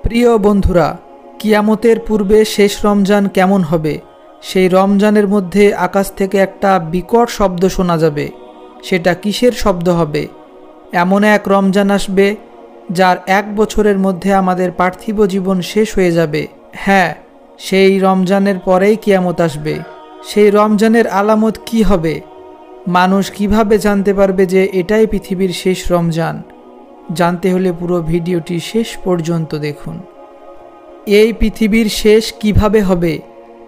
প্রিয় বন্ধুরা, কিয়ামতের পূর্বে শেষ রমজান কেমন হবে? সেই রমজানের মধ্যে আকাশ থেকে একটা বিকট শব্দ শোনা যাবে। সেটা কিসের শব্দ হবে? এমন এক রমজান আসবে যার 1 বছরের মধ্যে আমাদের পার্থিব জীবন শেষ হয়ে যাবে। হ্যাঁ, সেই রমজানের পরেই কিয়ামত আসবে। সেই রমজানের আলামত কি হবে? মানুষ কিভাবে জানতে পারবে যে এটাই পৃথিবীর শেষ রমজান? জানতে হলে পুরো ভিডিওটি শেষ পর্যন্ত দেখুন। এই পৃথিবীর শেষ কিভাবে হবে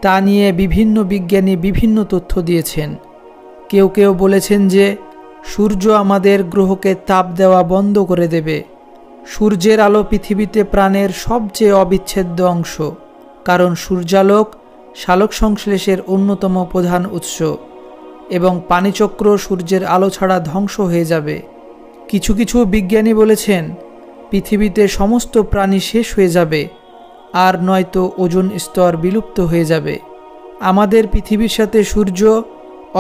তা নিয়ে বিভিন্ন বিজ্ঞানী বিভিন্ন তথ্য দিয়েছেন। কেউ কেউ বলেছেন যে সূর্য আমাদের গ্রহকে তাপ দেওয়া বন্ধ করে দেবে। সূর্যের আলো পৃথিবীতে প্রাণের সবচেয়ে অবিচ্ছেদ্য অংশ, কারণ সূর্যালোক সালোকসংশ্লেষের অন্যতম প্রধান উৎস এবং পানিচক্র সূর্যের আলো ছাড়া ধ্বংস হয়ে যাবে। কিছু কিছু বিজ্ঞানী বলেছেন পৃথিবীতে সমস্ত প্রাণী শেষ হয়ে যাবে, আর নয়তো ওজোন স্তর বিলুপ্ত হয়ে যাবে। আমাদের পৃথিবীর সাথে সূর্য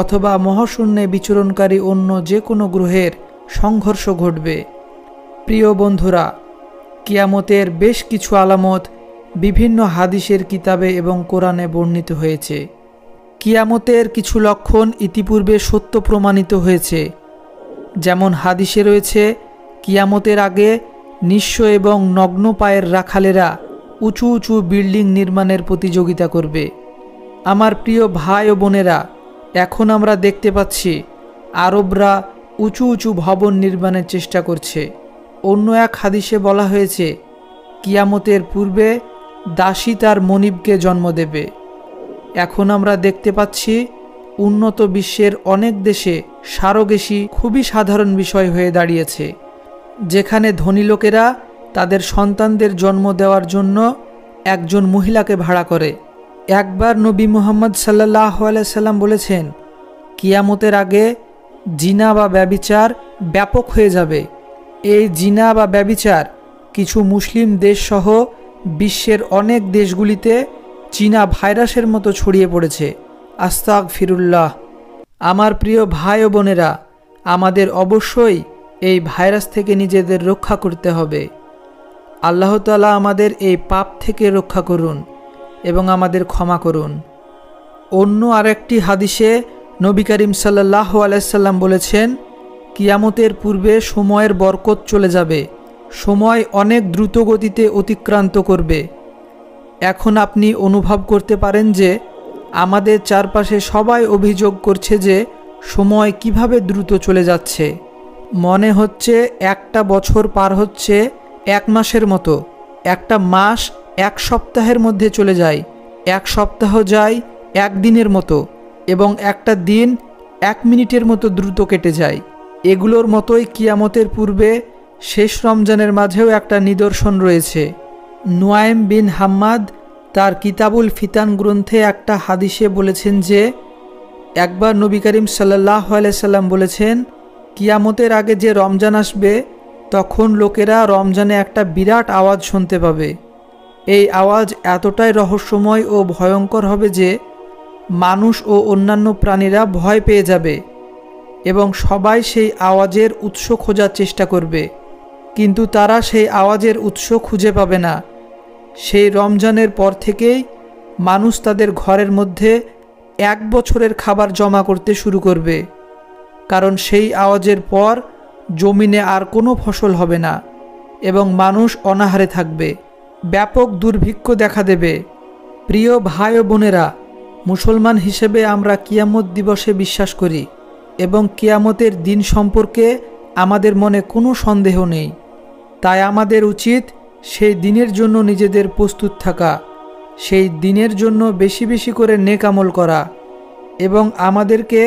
অথবা মহাশূন্যে বিচরণকারী অন্য যে কোনো গ্রহের সংঘর্ষ ঘটবে। প্রিয় বন্ধুরা, কিয়ামতের বেশ কিছু আলামত বিভিন্ন হাদিসের কিতাবে এবং কোরআনে বর্ণিত হয়েছে। কিয়ামতের কিছু লক্ষণ ইতিপূর্বে সত্য প্রমাণিত হয়েছে। যেমন হাদিসে রয়েছে, কিয়ামতের আগে নিঃস্ব এবং নগ্ন পায়ের রাখালেরা উঁচু উঁচু বিল্ডিং নির্মাণের প্রতিযোগিতা করবে। আমার প্রিয় ভাই ও বোনেরা, এখন আমরা দেখতে পাচ্ছি আরবরা উঁচু উঁচু ভবন নির্মাণের চেষ্টা করছে। অন্য এক হাদিসে বলা হয়েছে, কিয়ামতের পূর্বে দাসী তার মনিবকে জন্ম দেবে। এখন আমরা দেখতে পাচ্ছি উন্নত বিশ্বের অনেক দেশে সারোগেসি খুবই সাধারণ বিষয় হয়ে দাঁড়িয়েছে, যেখানে ধনী লোকেরা তাদের সন্তানদের জন্ম দেওয়ার জন্য একজন মহিলাকে ভাড়া করে। একবার নবী মুহাম্মদ সাল্লাল্লাহু আলাইহি সাল্লাম বলেছেন, কিয়ামতের আগে জিনা বা ব্যভিচার ব্যাপক হয়ে যাবে। এই জিনা বা ব্যভিচার কিছু মুসলিম দেশসহ বিশ্বের অনেক দেশগুলিতে চীনা ভাইরাসের মতো ছড়িয়ে পড়েছে। আস্তাগফিরুল্লাহ। আমার প্রিয় ভাই ও বোনেরা, আমাদের অবশ্যই এই ভাইরাস থেকে নিজেদের রক্ষা করতে হবে। আল্লাহ তাআলা আমাদের এই পাপ থেকে রক্ষা করুন এবং আমাদের ক্ষমা করুন। অন্য আরেকটি হাদিসে নবী করিম সাল্লাল্লাহু আলাইহি সাল্লাম বলেছেন, কিয়ামতের পূর্বে সময়ের বরকত চলে যাবে, সময় অনেক দ্রুত গতিতে অতিক্রান্ত করবে। এখন আপনি অনুভব করতে পারেন যে আমাদের চারপাশে সবাই অভিযোগ করছে যে সময় কিভাবে দ্রুত চলে যাচ্ছে। মনে হচ্ছে একটা বছর পার হচ্ছে 1 মাসের মতো, একটা মাস 1 সপ্তাহের মধ্যে চলে যায়, 1 সপ্তাহ যায় 1 দিনের মতো, এবং একটা দিন 1 মিনিটের মতো দ্রুত কেটে যায়। এগুলোর মতোই কিয়ামতের পূর্বে শেষ রমজানের মাঝেও একটা নিদর্শন রয়েছে। নুয়াইম বিন হাম্মাদ তার কিতাবুল ফিতান গ্রন্থে একটা হাদিসে বলেছেন যে একবার নবী করিম সাল্লাল্লাহু আলাইহি সাল্লাম বলেছেন, কিয়ামতের আগে যে রমজান আসবে তখন লোকেরা রমজানে একটা বিরাট আওয়াজ শুনতে পাবে। এই আওয়াজ এতটাই রহস্যময় ও ভয়ঙ্কর হবে যে মানুষ ও অন্যান্য প্রাণীরা ভয় পেয়ে যাবে এবং সবাই সেই আওয়াজের উৎস খোঁজার চেষ্টা করবে, কিন্তু তারা সেই আওয়াজের উৎস খুঁজে পাবে না। সেই রমজানের পর থেকেই মানুষ তাদের ঘরের মধ্যে 1 বছরের খাবার জমা করতে শুরু করবে, কারণ সেই আওয়াজের পর জমিনে আর কোনো ফসল হবে না এবং মানুষ অনাহারে থাকবে। ব্যাপক দুর্ভিক্ষ দেখা দেবে। প্রিয় ভাই ও বোনেরা, মুসলমান হিসেবে আমরা কিয়ামত দিবসে বিশ্বাস করি এবং কিয়ামতের দিন সম্পর্কে আমাদের মনে কোনো সন্দেহ নেই। তাই আমাদের উচিত সেই দিনের জন্য নিজেদের প্রস্তুত থাকা, সেই দিনের জন্য বেশি বেশি করে নেক আমল করা এবং আমাদেরকে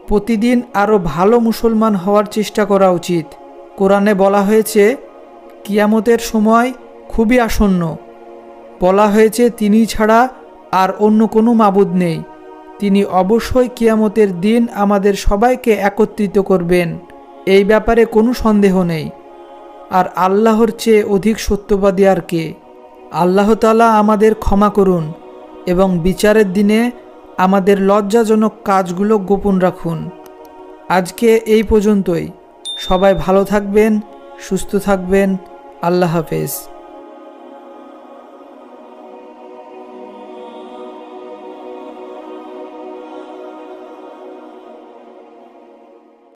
প্রতিদিন আরও ভালো মুসলমান হওয়ার চেষ্টা করা উচিত। কোরআনে বলা হয়েছে কিয়ামতের সময় খুবই আসন্ন। বলা হয়েছে তিনি ছাড়া আর অন্য কোনো মাবুদ নেই। তিনি অবশ্যই কিয়ামতের দিন আমাদের সবাইকে একত্রিত করবেন, এই ব্যাপারে কোনো সন্দেহ নেই। আর আল্লাহর চেয়ে অধিক সত্যবাদী আর কে? আল্লাহ তাআলা আমাদের ক্ষমা করুন এবং বিচারের দিনে আমাদের লজ্জাজনক কাজগুলো গোপন রাখুন। আজকে এই পর্যন্তই। সবাই ভালো থাকবেন, সুস্থ থাকবেন। আল্লাহ হাফেজ।